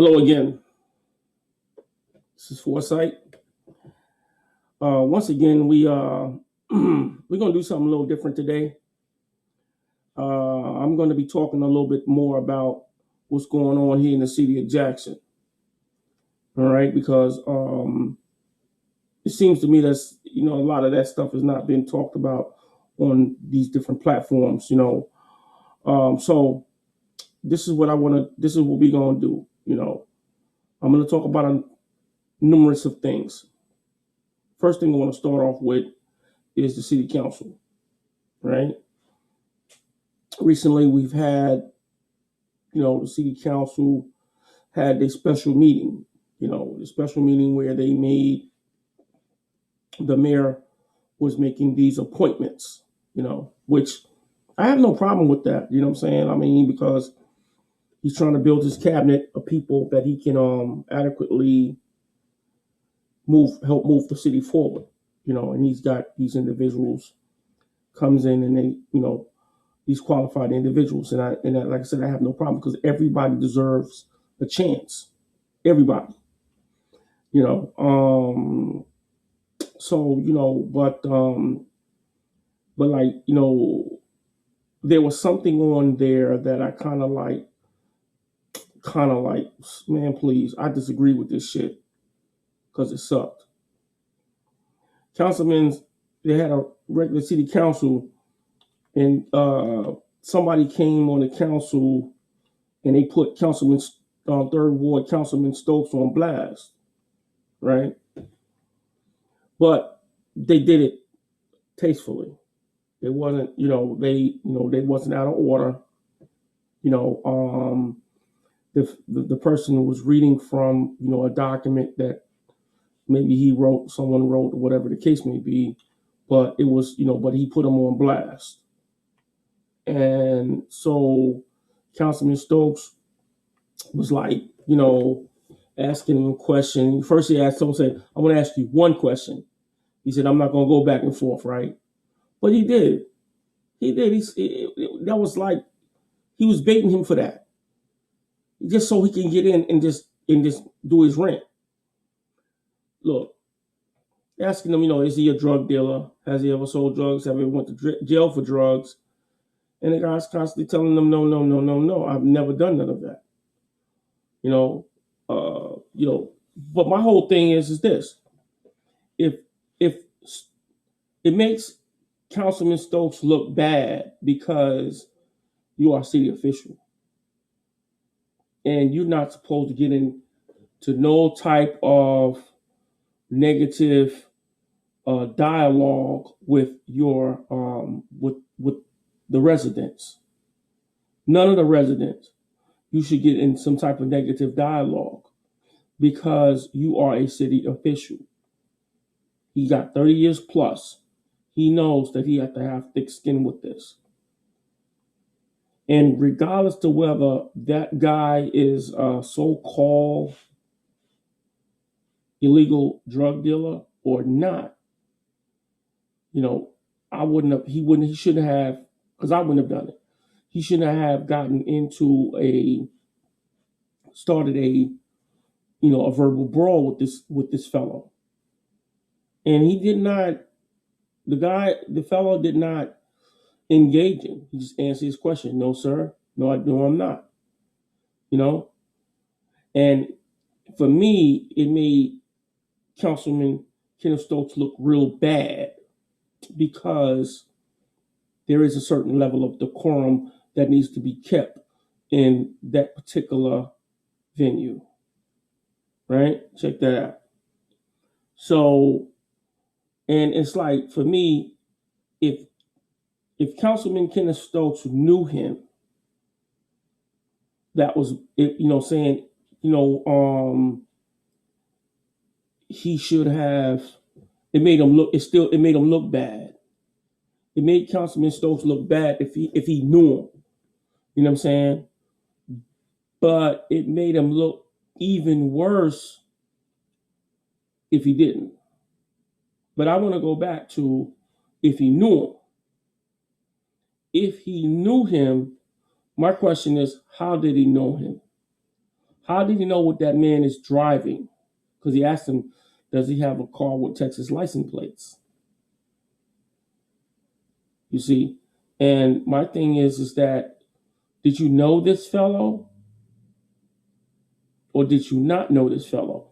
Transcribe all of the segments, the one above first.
Hello again. This is Foresight. Once again, we're gonna do something a little different today. I'm going to be talking a little bit more about what's going on here in the city of Jackson. All right, because it seems to me that's a lot of that stuff has not been talked about on these different platforms. So this is what I want to. This is what we're gonna do. I'm going to talk about a numerous of things. First thing I want to start off with is the city council, right? Recently, we've had, the city council had a special meeting, a special meeting where they made the mayor was making these appointments, which I have no problem with that. You know what I'm saying? I mean, because he's trying to build his cabinet of people that he can adequately help move the city forward, and he's got these individuals comes in and they, these qualified individuals. Like I said, I have no problem because everybody deserves a chance. Everybody, you know. So but like there was something on there that I kind of like, man, please, I disagree with this shit because it sucked. Councilmen, they had a regular city council, and somebody came on the council and they put Third Ward Councilman Stokes on blast, right? But they did it tastefully. It wasn't, they wasn't out of order. The person was reading from, a document that maybe someone wrote, or whatever the case may be, but it was, but he put them on blast. And so Councilman Stokes was like, asking him a question. First he asked someone, said, I want to ask you one question. He said, I'm not going to go back and forth, right? But he did. He did. That was like, he was baiting him for that. Just so he can get in and just do his rant. Look, asking him, is he a drug dealer? Has he ever sold drugs? Have he ever went to jail for drugs? And the guy's constantly telling them, no, I've never done none of that. But my whole thing is this. If it makes Councilman Stokes look bad because you are a city official and you're not supposed to get into no type of negative dialogue with your with the residents. None of the residents. You should get in some type of negative dialogue because you are a city official. He got 30 years plus. He knows that he has to have thick skin with this. And regardless to whether that guy is a so-called illegal drug dealer or not, he shouldn't have, because I wouldn't have done it. He shouldn't have started a verbal brawl with this fellow. And he did not, the fellow did not engage him. He just answered his question. No, sir. No, I'm not. And for me, it made Councilman Kenneth Stokes look real bad because there is a certain level of decorum that needs to be kept in that particular venue. Right? Check that out. So, and it's like, for me, if Councilman Kenneth Stokes knew him, that was, saying, he should have, it made him look bad. It made Councilman Stokes look bad if he knew him. You know what I'm saying? But it made him look even worse if he didn't. But I want to go back to if he knew him. If he knew him, my question is, how did he know him? How did he know what that man is driving? Because he asked him, does he have a car with Texas license plates? You see? And my thing is that did you know this fellow or did you not know this fellow?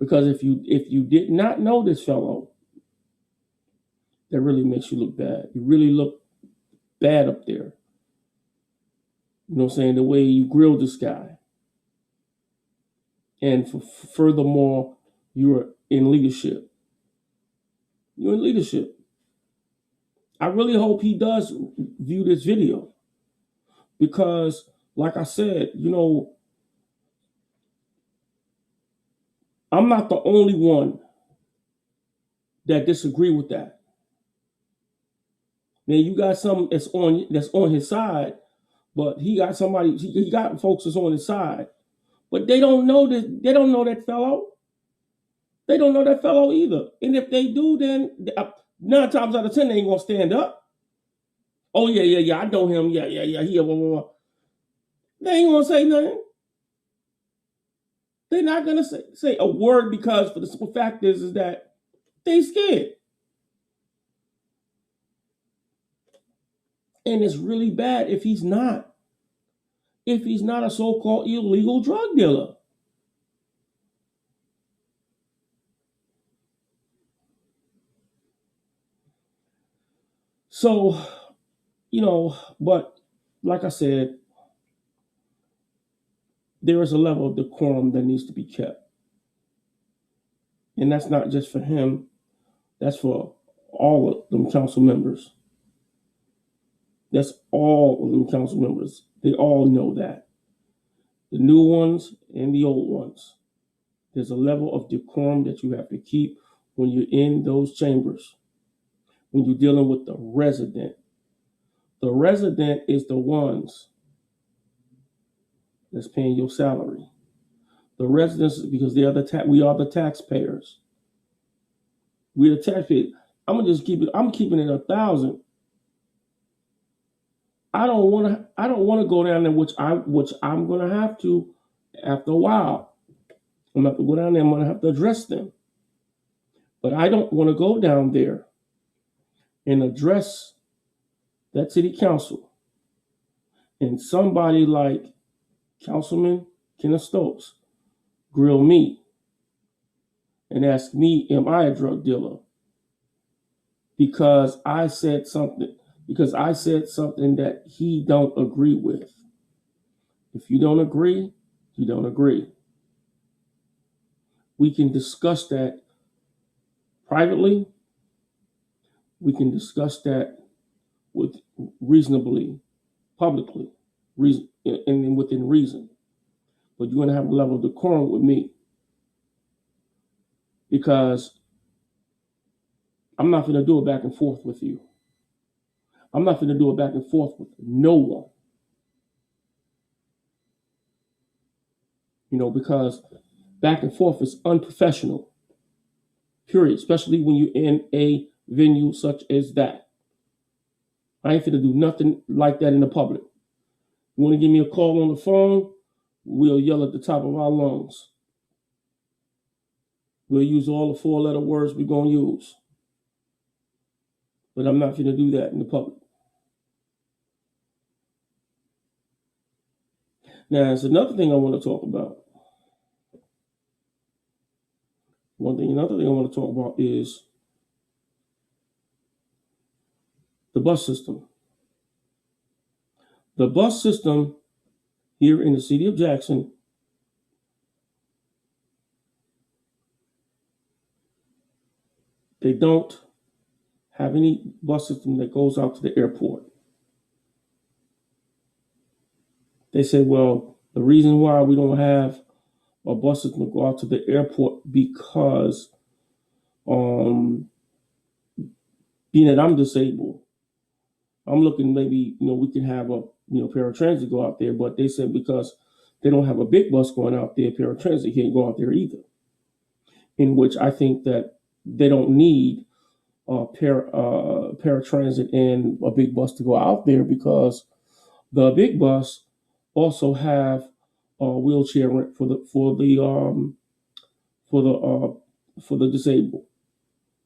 Because if you did not know this fellow, that really makes you look bad. You really look bad up there. You know what I'm saying? The way you grilled this guy. And furthermore, you're in leadership. You're in leadership. I really hope he does view this video because, like I said, I'm not the only one that disagree with that. Now you got some that's on his side, but he got somebody. He got folks that's on his side, but they don't know this. They don't know that fellow. They don't know that fellow either. And if they do, then 9 times out of 10 they ain't gonna stand up. Oh yeah. I know him. Yeah. He blah, blah, blah. They ain't gonna say nothing. They're not gonna say a word because for the simple fact is that they scared. And it's really bad if he's not. If he's not a so-called illegal drug dealer. So, but like I said, there is a level of decorum that needs to be kept. And that's not just for him, that's for all of them council members. That's all of them council members. They all know that. The new ones and the old ones. There's a level of decorum that you have to keep when you're in those chambers, when you're dealing with the resident. The resident is the ones that's paying your salary. The residents, because we are the taxpayers. We're the taxpayers. I'm keeping it 1,000. I don't want to go down there, which I'm gonna have to after a while. I'm gonna have to go down there. I'm gonna have to address them. But I don't want to go down there and address that city council and somebody like Councilman Kenneth Stokes grill me and ask me, am I a drug dealer? Because I said something that he don't agree with. If you don't agree, you don't agree. We can discuss that privately. We can discuss that reasonably, publicly, and within reason. But you're going to have a level of decorum with me. Because I'm not going to do it back and forth with you. I'm not going to do it back and forth with no one. Because back and forth is unprofessional. Period. Especially when you're in a venue such as that. I ain't finna do nothing like that in the public. You want to give me a call on the phone? We'll yell at the top of our lungs. We'll use all the 4-letter words we're going to use. But I'm not finna do that in the public. Now, there's another thing I want to talk about. Another thing I want to talk about is the bus system. The bus system here in the city of Jackson they don't have any bus system that goes out to the airport. They say, well, the reason why we don't have a bus system to go out to the airport because being that I'm disabled, I'm looking maybe, we can have a, paratransit go out there, but they said because they don't have a big bus going out there, paratransit can't go out there either. In which I think that they don't need paratransit and a big bus to go out there because the big bus also have wheelchair rent for the disabled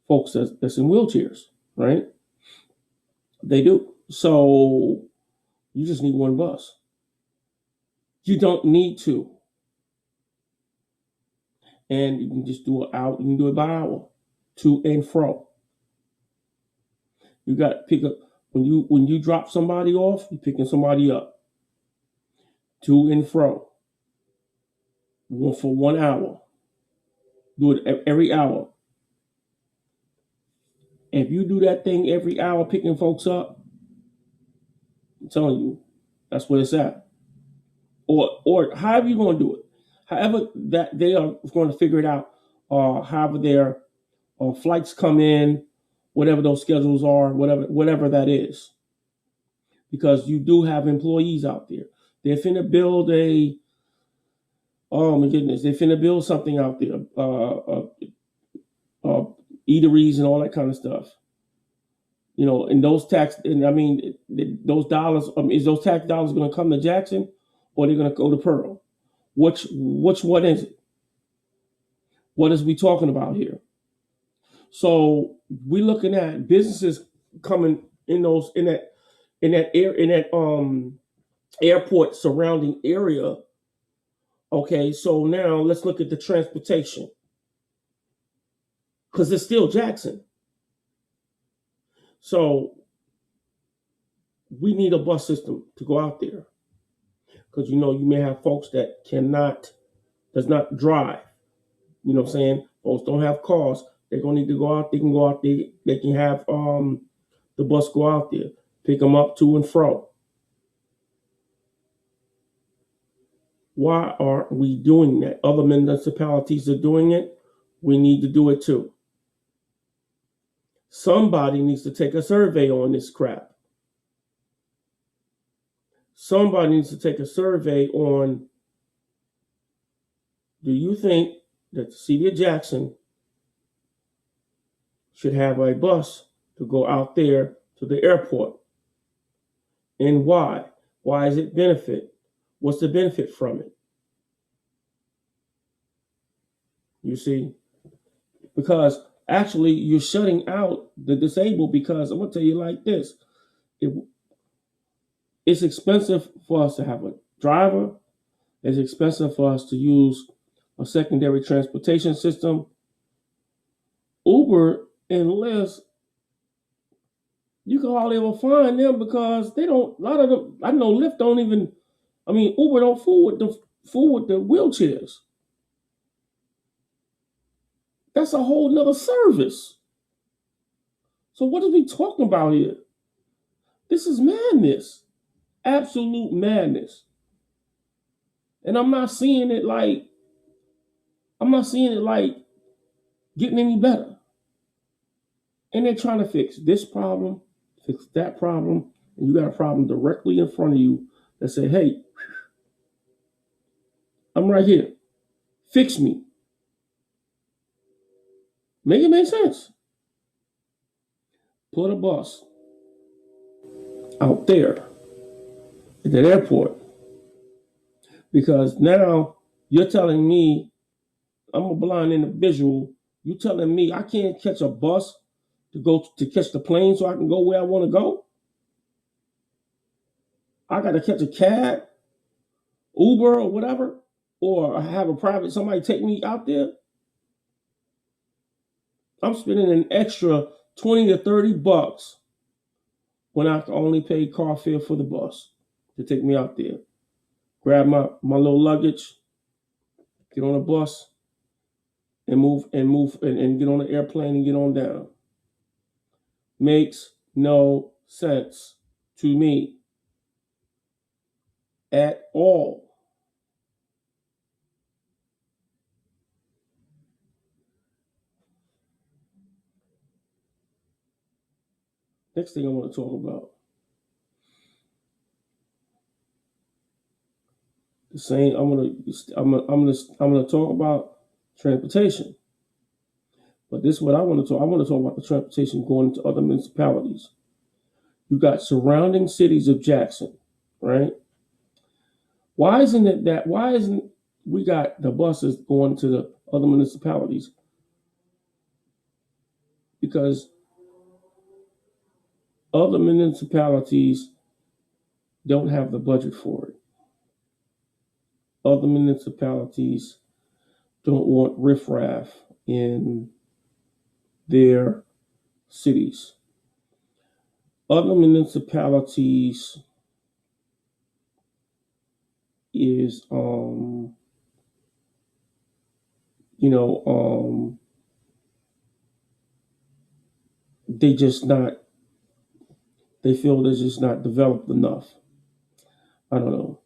folks that's in wheelchairs, right? They do. So you just need one bus. You don't need two. And you can just do it out. You can do it by hour, to and fro. You got to pick up when you drop somebody off. You're picking somebody up, to and fro, for 1 hour. Do it every hour. If you do that thing every hour, picking folks up, I'm telling you, that's where it's at. Or however you're going to do it, however that they are going to figure it out, however their flights come in, whatever those schedules are, whatever that is, because you do have employees out there. They're finna build oh my goodness, they're finna build something out there, eateries and all that kind of stuff. You know, and those tax, and I mean, those dollars, is those tax dollars going to come to Jackson, or they're going to go to Pearl? Which one is it? What is we talking about here? So we're looking at businesses coming in that airport surrounding area. Okay, so now let's look at the transportation, because it's still Jackson. So we need a bus system to go out there, because you may have folks that does not drive. You know what I'm saying? Folks don't have cars. They're gonna need to go out. They can go out there. They can have the bus go out there, pick them up to and fro. Why aren't we doing that? Other municipalities are doing it. We need to do it too. Somebody needs to take a survey on this crap. Somebody needs to take a survey on, do you think that the city of Jackson should have a bus to go out there to the airport? And why? Why is it benefit? What's the benefit from it? You see? Because actually you're shutting out the disabled, because I'm going to tell you like this. It's expensive for us to have a driver. It's expensive for us to use a secondary transportation system. Uber and Lyft, you can hardly ever find them, because they don't, a lot of them, I know Lyft don't even, Uber don't fool with the wheelchairs. That's a whole nother service. So what are we talking about here? This is madness. Absolute madness. And I'm not seeing it like getting any better. And they're trying to fix this problem, fix that problem, and you got a problem directly in front of you that say, hey, I'm right here. Fix me. Make it make sense. Put a bus out there at that airport. Because now you're telling me, I'm a blind individual, you're telling me I can't catch a bus to catch the plane so I can go where I want to go? I got to catch a cab, Uber or whatever, or have somebody take me out there? I'm spending an extra $20 to $30 when I can only pay car fare for the bus to take me out there. Grab my little luggage, get on a bus, and move and get on the airplane and get on down. Makes no sense to me at all. Next thing I want to talk about. I'm gonna talk about transportation. But this is what I want to talk. I want to talk about the transportation going into other municipalities. You got surrounding cities of Jackson, right? Why isn't it that? Why isn't we got the buses going to the other municipalities? Because other municipalities don't have the budget for it. Other municipalities don't want riffraff in their cities. Other municipalities is you know they just not they feel they're just not developed enough. I don't know.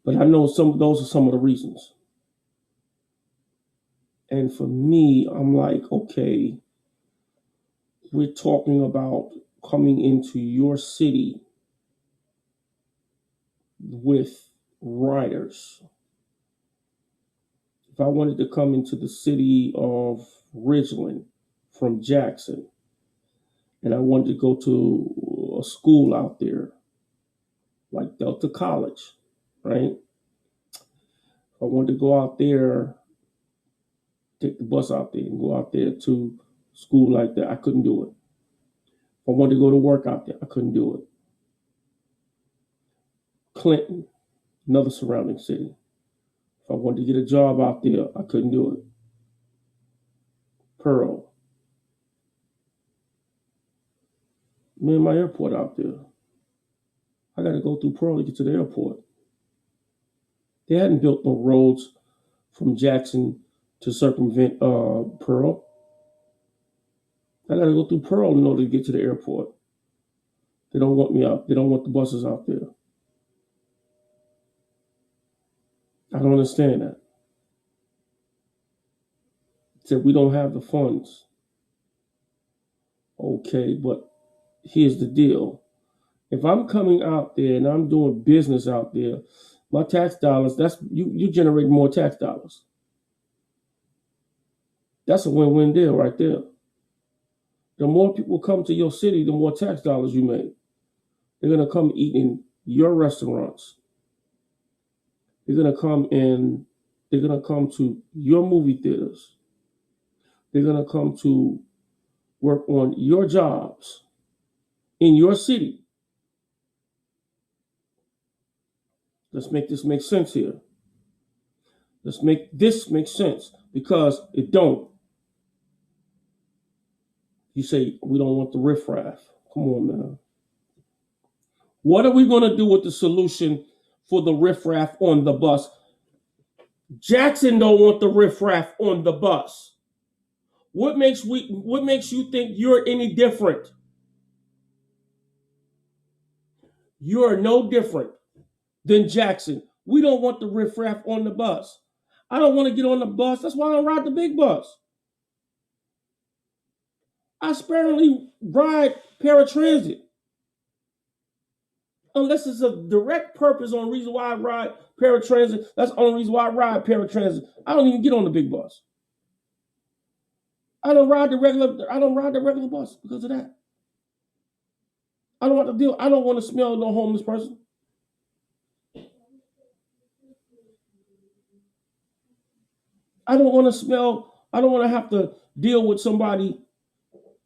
But I know some of those are some of the reasons. And for me, I'm like, okay, we're talking about coming into your city with riders. If I wanted to come into the city of Ridgeland from Jackson and I wanted to go to a school out there like Delta College, right? If I wanted to go out there, take the bus out there and go out there to school like that, I couldn't do it. If I wanted to go to work out there, I couldn't do it. Clinton, another surrounding city. If I wanted to get a job out there, I couldn't do it. Pearl. Man, my airport out there. I got to go through Pearl to get to the airport. They hadn't built no roads from Jackson to circumvent Pearl. I got to go through Pearl in order to get to the airport. They don't want me out. They don't want the buses out there. I don't understand that. Said we don't have the funds. Okay, but here's the deal. If I'm coming out there and I'm doing business out there, my tax dollars, that's you generate more tax dollars. That's a win-win deal right there. The more people come to your city, the more tax dollars you make. They're gonna come eat in your restaurants. They're gonna come to your movie theaters. They're gonna come to work on your jobs in your city. Let's make this make sense here. Let's make this make sense because it don't. You say we don't want the riffraff. Come on, man. What are we going to do with the solution for the riffraff on the bus? Jackson don't want the riffraff on the bus. What makes you think you're any different? You're no different than Jackson. We don't want the riffraff on the bus. I don't want to get on the bus. That's why I don't ride the big bus. I sparingly ride paratransit. Unless it's a direct purpose on reason why I ride paratransit. That's the only reason why I ride paratransit. I don't even get on the big bus. I don't ride the regular bus because of that. I don't want to deal. I don't want to smell no homeless person. I don't want to smell. I don't want to have to deal with somebody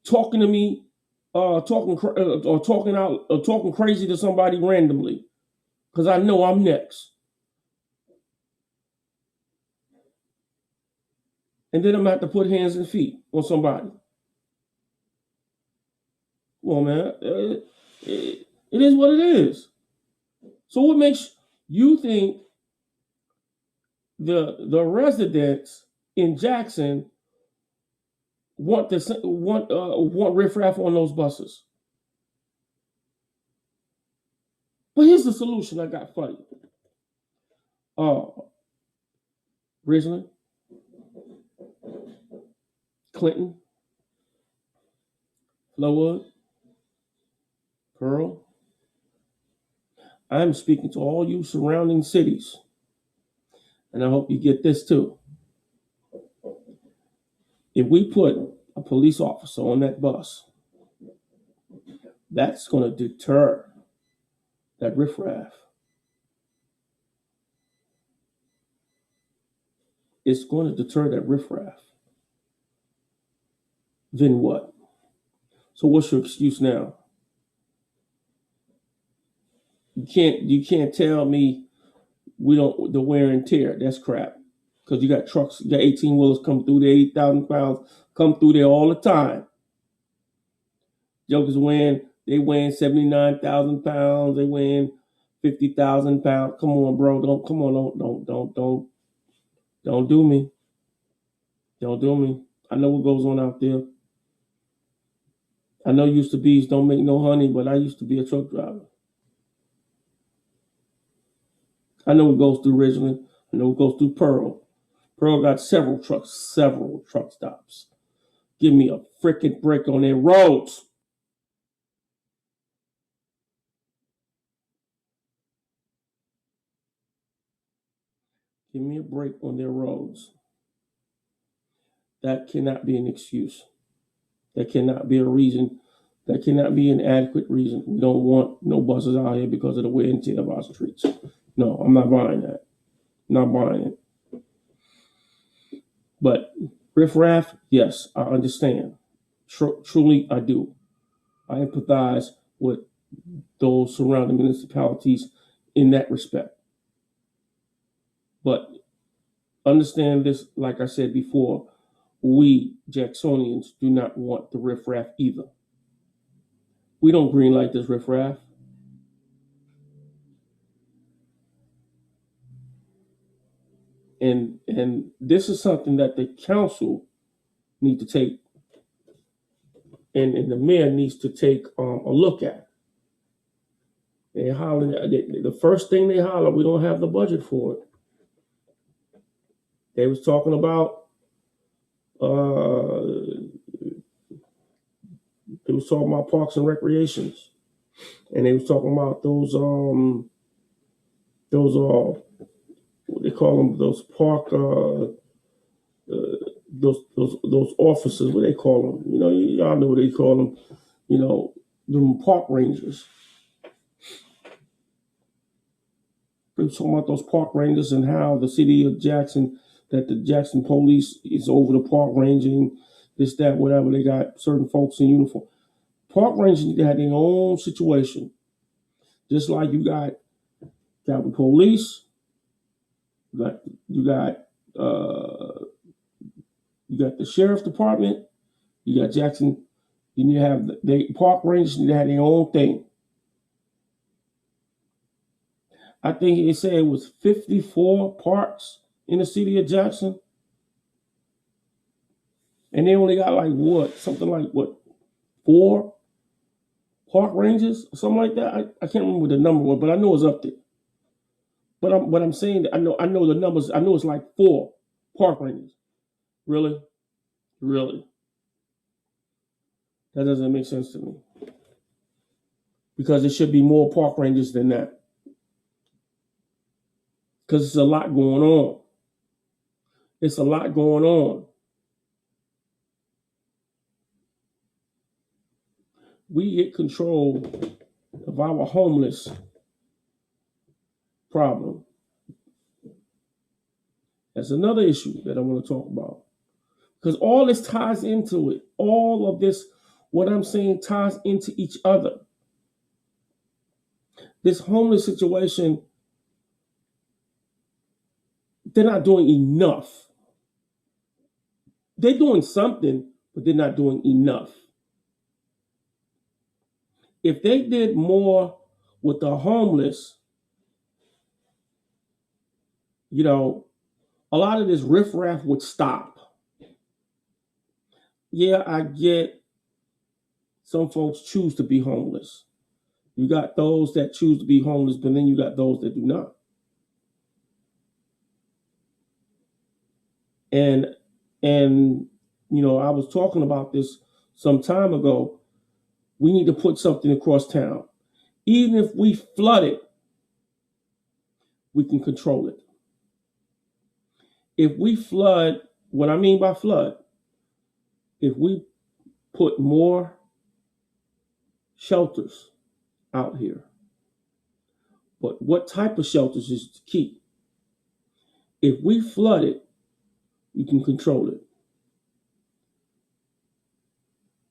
talking to me, talking crazy to somebody randomly, because I know I'm next. And then I'm gonna have to put hands and feet on somebody. Well, man, it is what it is. So what makes you think the residents in Jackson want riffraff on those buses? But here's the solution I got for you. Ridgeland, Clinton, Flowood, Pearl. I'm speaking to all you surrounding cities, and I hope you get this too. If we put a police officer on that bus, that's going to deter that riffraff. it's going to deter that riffraff. Then what? So what's your excuse now? You can't tell me we don't the wear and tear. That's crap. Because you got trucks, you got 18 wheelers come through there, 8,000 pounds, come through there all the time. Jokers they weighing 79,000 pounds, they weighing 50,000 pounds. Come on, bro. Don't do me. Don't do me. I know what goes on out there. I know used to bees don't make no honey, but I used to be a truck driver. I know what goes through Ridgeland. I know what goes through Pearl. Pearl got several truck stops. Give me a freaking break on their roads. Give me a break on their roads. That cannot be an excuse. That cannot be a reason. That cannot be an adequate reason. We don't want no buses out here because of the wear and tear of our streets. No, I'm not buying that. Not buying it. But riffraff, yes, I understand. Truly, I do. I empathize with those surrounding municipalities in that respect. But understand this, like I said before, we Jacksonians do not want the riffraff either. We don't greenlight this riffraff. And this is something that the council need to take, and the mayor needs to take a look at. They holler, the first thing they holler, we don't have the budget for it. They was talking about parks and recreations, and they was talking about those what they call them, those park those officers, what they call them, y'all know what they call them, them park rangers. They were talking about those park rangers and how the city of Jackson, that the Jackson police is over the park ranging, this, that, whatever. They got certain folks in uniform. Park rangers need to have their own situation. Just like you got Capitol Police, you got the sheriff's department, you got Jackson. You need to have the park rangers need to have their own thing. I think it said it was 54 parks in the city of Jackson, and they only got something like 4 park rangers, something like that. I can't remember what the number was, but I know it's up there. But I'm saying that I know the numbers. I know it's like 4 park rangers. Really? That doesn't make sense to me. Because there should be more park rangers than that. Because it's a lot going on. It's a lot going on. We get control of our homeless problem. That's another issue that I want to talk about. Because all this ties into it. All of this, what I'm saying, ties into each other. This homeless situation, they're not doing enough. They're doing something, but they're not doing enough. If they did more with the homeless, a lot of this riffraff would stop. Yeah, I get some folks choose to be homeless. You got those that choose to be homeless, but then you got those that do not. And I was talking about this some time ago. We need to put something across town. Even if we flood it, we can control it. If we flood, what I mean by flood, if we put more shelters out here, but what type of shelters is to keep? If we flood it, we can control it.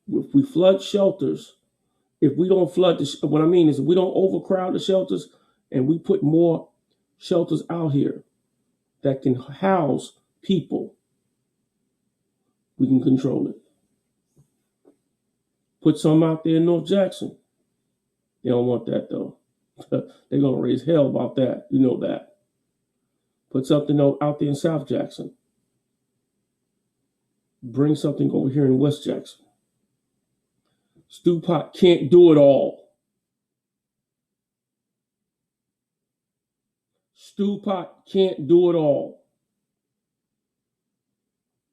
If we flood shelters, if we don't flood what I mean is if we don't overcrowd the shelters and we put more shelters out here that can house people, we can control it. Put some out there in North Jackson. They don't want that though. They're gonna raise hell about that. You know that. Put something out there in South Jackson. Bring something over here in West Jackson. Stu Pot can't do it all. Stu Pot can't do it all.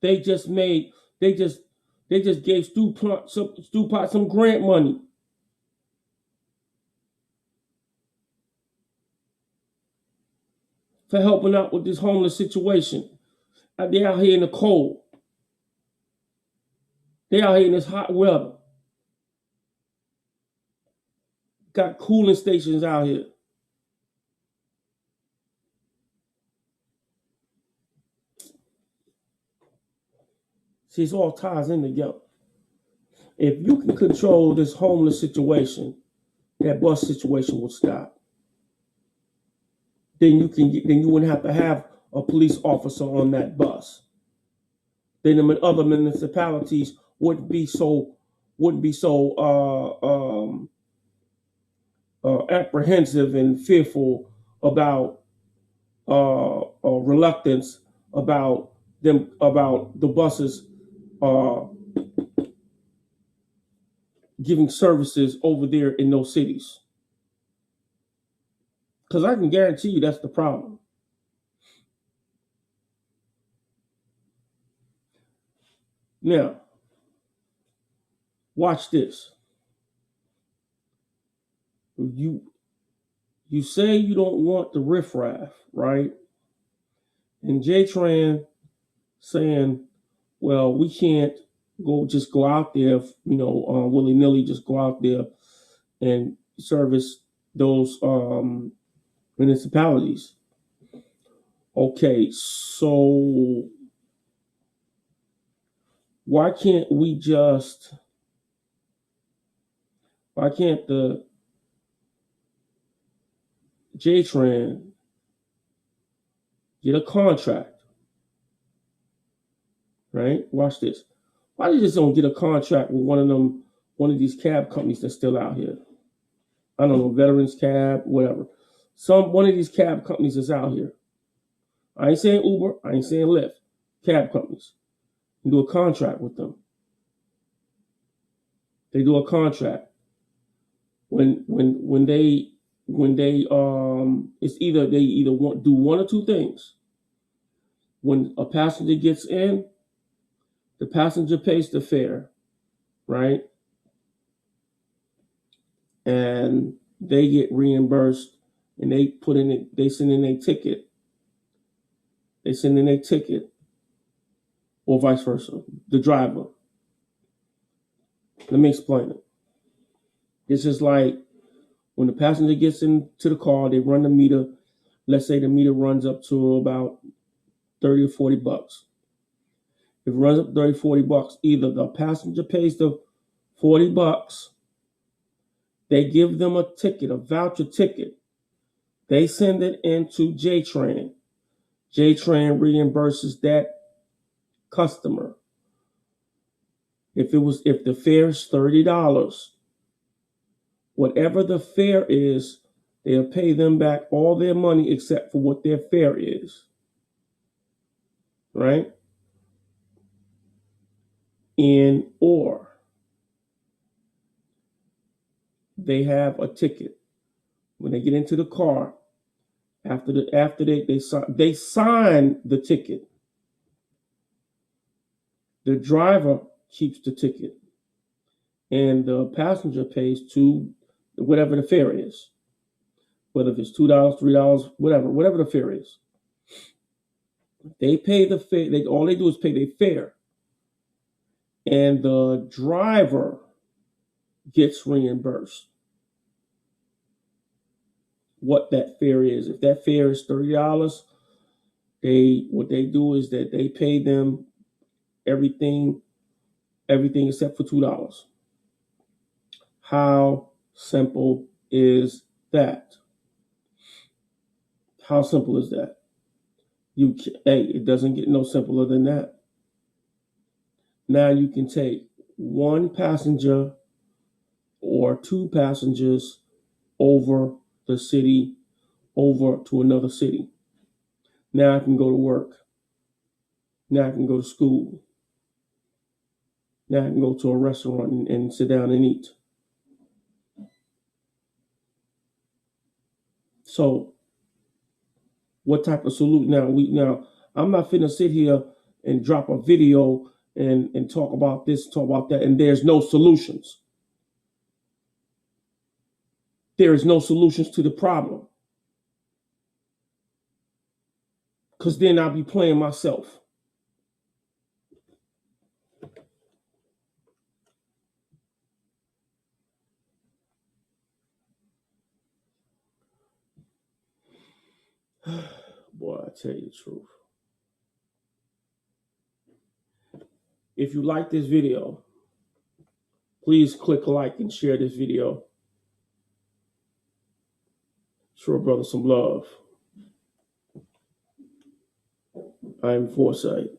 They just gave Stu Pot some grant money. For helping out with this homeless situation. They're out here in the cold. They're out here in this hot weather. Got cooling stations out here. See, it all ties in together. If you can control this homeless situation, that bus situation will stop. Then you wouldn't have to have a police officer on that bus. Then the other municipalities wouldn't be so apprehensive and fearful about reluctance about the buses giving services over there in those cities. Because I can guarantee you that's the problem. Now, watch this. You say you don't want the riffraff, right? And J-Tran saying, well, we can't go out there, willy-nilly, just go out there and service those municipalities. Okay, so why can't the J-Tran get a contract, right? Watch this. Why they just don't get a contract with one of these cab companies that's still out here? I don't know, Veterans Cab, whatever. One of these cab companies that's out here. I ain't saying Uber, I ain't saying Lyft. Cab companies. And do a contract with them. They do a contract. When they it's either they do one or two things. When a passenger gets in, the passenger pays the fare, right? And they get reimbursed, and they send in a ticket. They send in a ticket, or vice versa. The driver. Let me explain it. It's just like when the passenger gets into the car, they run the meter. Let's say the meter runs up to about $30 or $40. If it runs up $30, $40, either the passenger pays the $40, they give them a ticket, a voucher ticket. They send it into J-Tran. J-Tran reimburses that customer. If the fare is $30, whatever the fare is, they'll pay them back all their money except for what their fare is. Right? Or they have a ticket. When they get into the car, after they sign the ticket. The driver keeps the ticket, and the passenger pays whatever the fare is, whether it's $2, $3, whatever the fare is. They pay the fare. All they do is pay their fare, and the driver gets reimbursed what that fare is. If that fare is $30, what they do is that they pay them everything except for $2. How simple is that? How simple is that? It doesn't get no simpler than that. Now you can take one passenger or two passengers over the city, over to another city. Now I can go to work. Now I can go to school. Now I can go to a restaurant and sit down and eat. So what type of solution? Now I'm not finna sit here and drop a video and talk about this, talk about that, and there's no solutions. There is no solutions to the problem. Because then I'll be playing myself. Boy, I tell you the truth. If you like this video, please click like and share this video. Show a brother some love. I am Foresight.